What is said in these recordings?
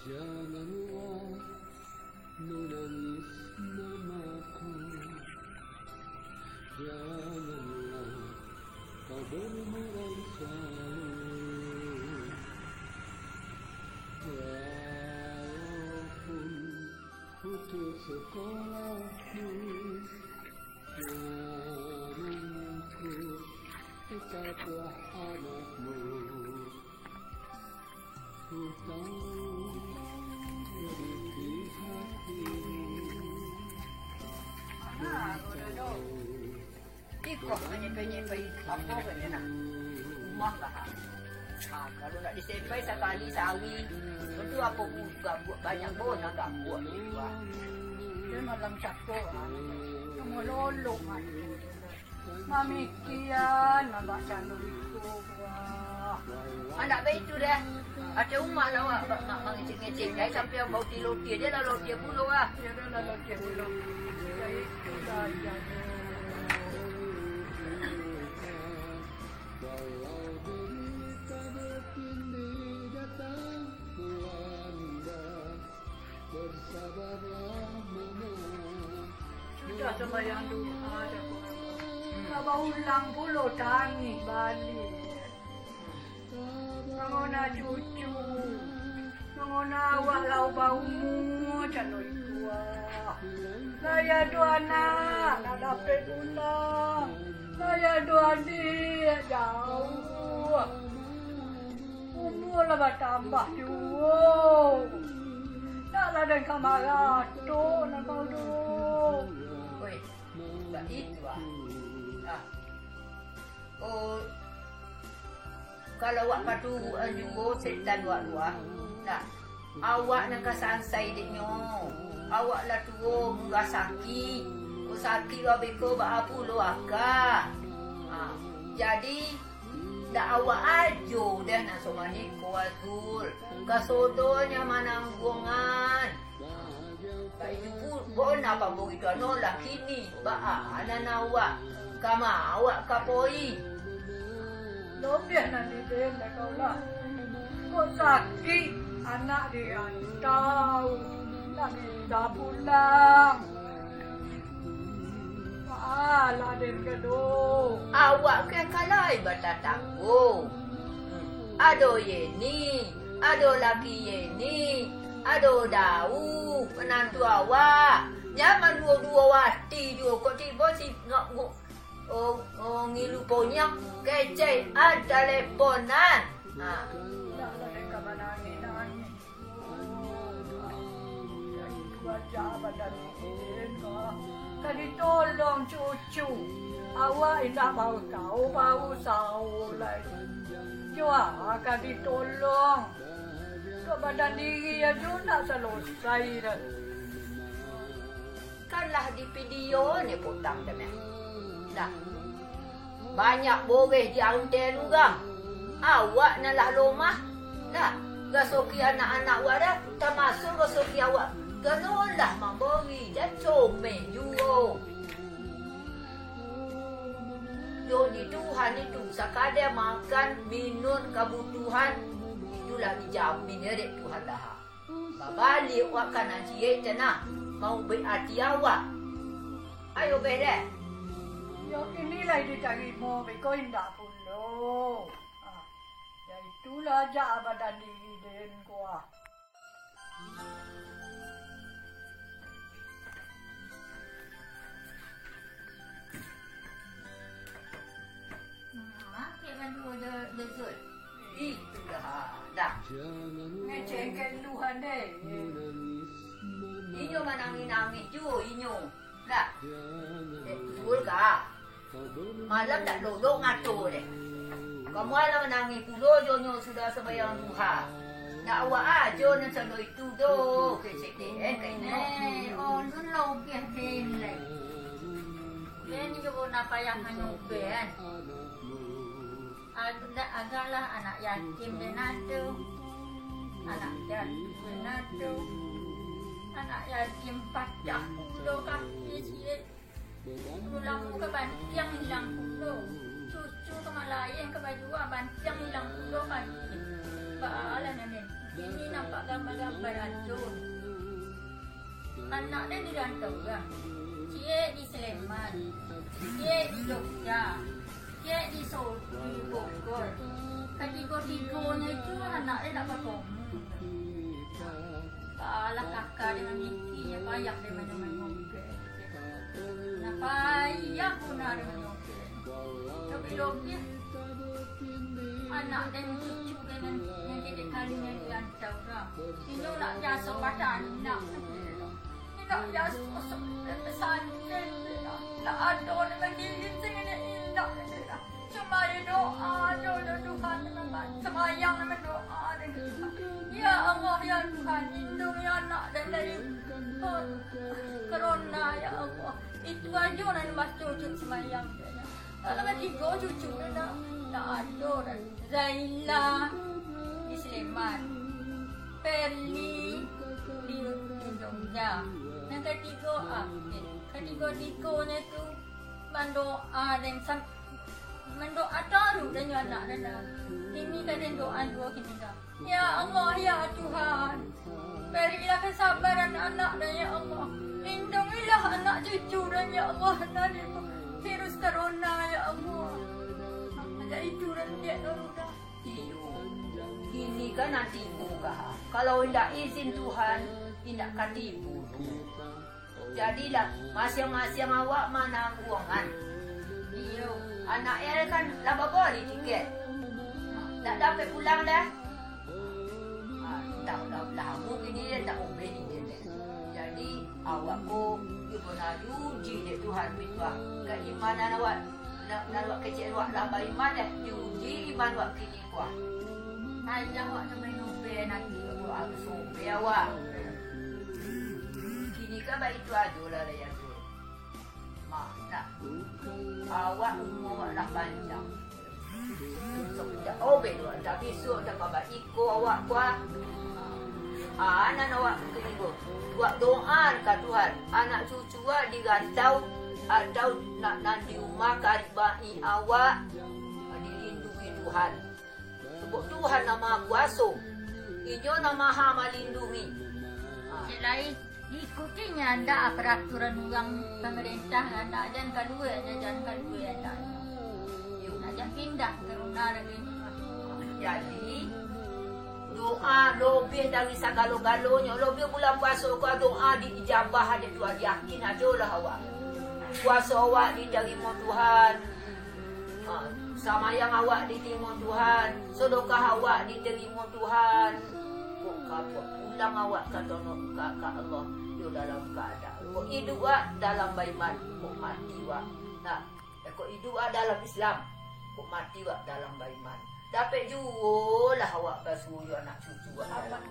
Janganlah menangis namaku, janganlah kau bermerasa. Walaupun putus sekolahmu, namunku tetaplah anakmu. Ku tahu dari hatimu. Ikut penyek-penyek bayi apa kena nak rumah lah. Kalau nak disempai sekali sawi, tentu apa buat banyak pun agak buat juga. Dia malam cakap, kamu lolong aku. Mami kian, nampak candu itu. Anak bayi tu dah. Ada umat lah awak nak mengecek-ngecek. Dia sampai yang bau tiloti dia lah loti bulu lah. Dia lah loti bulu. Jadi itu saja. Sudah sembahyang doa dah. Kalau ulang puluh tangis balik. Mengona cucu, mengona awak lau baumu calon tua. Saya dua anak, nak dapat pulang. Saya dua adik jauh. Umur lah bertambah jauh. Taklah dan kamar tu nak kau tu. Oi, tak itu ah. Oh. Kalau awak patu juga setan awak luar. Nah, awak nak kasansai deknyo. Awak lah tua munggah sakit. Kau sakit wa beko ba apu lo aka. Jadi dak awak ajo dah nak somani kuatul. Kasodonya mananggungan. Baik pun bon apa begitu no lah kini ba anak awak. Kama awak kapoi. Dia nanti dia nak kau lah. Kau sakit, anak dia tahu. Tak bisa pulang. Alah dia kedua. Awak kan kalai batatanggu. Ado ye ni, ado laki ye ni, ado dau menantu awak. Nyaman dua-dua wati juga. Kau tiba si ngok. Oh, ngilu ponyak kecai ada teleponan. Tak ada mereka menangis. Wajah badan tadi tolong cucu. Awak tidak mau tahu bau sahur lagi. Jua akan ditolong. Ke badan diri aja nak selesai dah. Kanlah di video ni potang dah. Dah. Banyak boleh diangten juga. Awak nalah rumah. Dah. Gasoki anak-anak awak dah. Termasuk gasoki awak. Kenolah memberi. Dia comel juga. Jadi Tuhan itu sekadar makan, minum, kebutuhan. Itulah dijamin dari Tuhan dah. Balik awak kanan cik tenang. Mau berarti awak. Ayo beda. Inilah diterima, kau tidak puluh. Ya itulah aja badan diri dan kuah. Makin bantu ada dessert. Itulah dah. Ngecengkan Tuhan deh. Inyo menangis-nangis juga inyo. Dah. Betul kah? Malam tak lolong ngatur deh. Kamu malam menangis pulau jonyo sudah sembahyang duha. Nak awak aja nak sano itu tu. Kecek kena. Oh, nulung ke hele. Ini juga nak payah menuben. Agaklah anak yatim denatu. Anak yatim denatu. Anak yatim 40 kaki sih. Pulang ke bantiang hilang pulau. Cucu ke Malayan ke baju bantiang hilang pulau kaki. Baalah nenek Ini nampak gambar-gambar racun. Anak dia dirantau kan. Cik di Sleman, cik di Jogja, cik di Bogor. Ketiga-tiganya itu anak dia tak berkomun. Kalah kakak dengan Nikinya payah dia main mobil. Nah payah pun ada main mobil. Lebih-lebih anak dan cucu dengan yang jadi kalinya dirantau lah. Ini nak jasa badan nak. Nak jasa pesantren lah. Tak ada dengan diri saya indah lah. Cuma doa Tuhan dengan semayang dengan doa dengan Tuhan. Ya Allah ya Tuhan, lindungi anak dan dari corona ya Allah. Itu aja nak baca cucu semayang dia. Kalau ketiga cucu dia tak ada dah. Zaila di Sleman, Perli di Jogja. Yang ketiga Afid. Ketiga-tiganya tu mendoa dan mendoa taruh dengan anak dan ini kan doa dua kita. Ya Allah ya Tuhan, berilah kesabaran anak dan ya Allah, lindungilah anak cucu dan ya Allah dari virus corona ya Allah. Ada itu dan dia dah. Ini kan nanti buka. Kalau tidak izin Tuhan, tidak katibu. Jadilah masing-masing awak menanggungan. Iyo, Anaknya kan laba beli tiket. Tak dapat pulang dah. Tak lama ini dia tak boleh dia. Jadi awak ko guna uji dia Tuhan mitwah. Keimanan awak nak awak kecil awak laba iman dah. Diuji iman awak kini kuah. ayah awak nak main mobil nanti Aku sobe awak. Kini kan baik itu aja lah yang tu. Nak awak umur awak dah panjang. Sekejap betul. Tapi esok dah kabar ikut awak kuah. Anak awak kena buat doa dekat Tuhan. Anak cucu awak digantau atau nak di rumah karibai awak dilindungi Tuhan. Sebab Tuhan nama kuasa. Ijo nama Maha melindungi. Selain diikutinya ada peraturan orang pemerintah nak jangan kedua anak. Nak jangan pindah ke rumah lagi. Jadi doa lebih dari segala-galanya. Lebih bulan puasa kau doa diijabah ada Tuhan. Yakin aja lah awak. Puasa awak diterima Tuhan. Sama yang awak diterima Tuhan. Sedekah awak diterima Tuhan. Kok kapok pulang awak kata Allah. Dia dalam keadaan. Kok hidup awak dalam baiman. Kok mati awak. Nah, kok hidup awak dalam Islam. Kok mati awak dalam baiman. Dapat juga lah awak basuh anak cucu awak.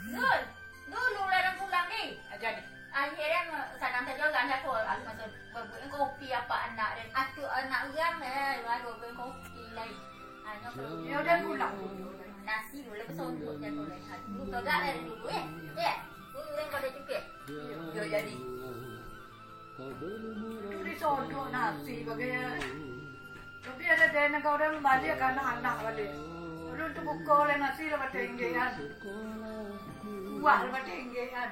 Zul, dulu larang pulang ni. Jadi akhirnya sanang saja kan aku masuk berbuat kopi apa anak dan aku anak orang baru berbuat kopi lain. Ya udah pulang. Nasi dulu besok dia boleh. Dulu kagak dari dulu ya. Dulu yang kau dah cukup. Yo jadi. Ini sodo nasi bagaimana? Tapi ada dana kau orang balik kan anak balik. Orang tu buka oleh nasi lepas tinggian. Buat lepas tinggian.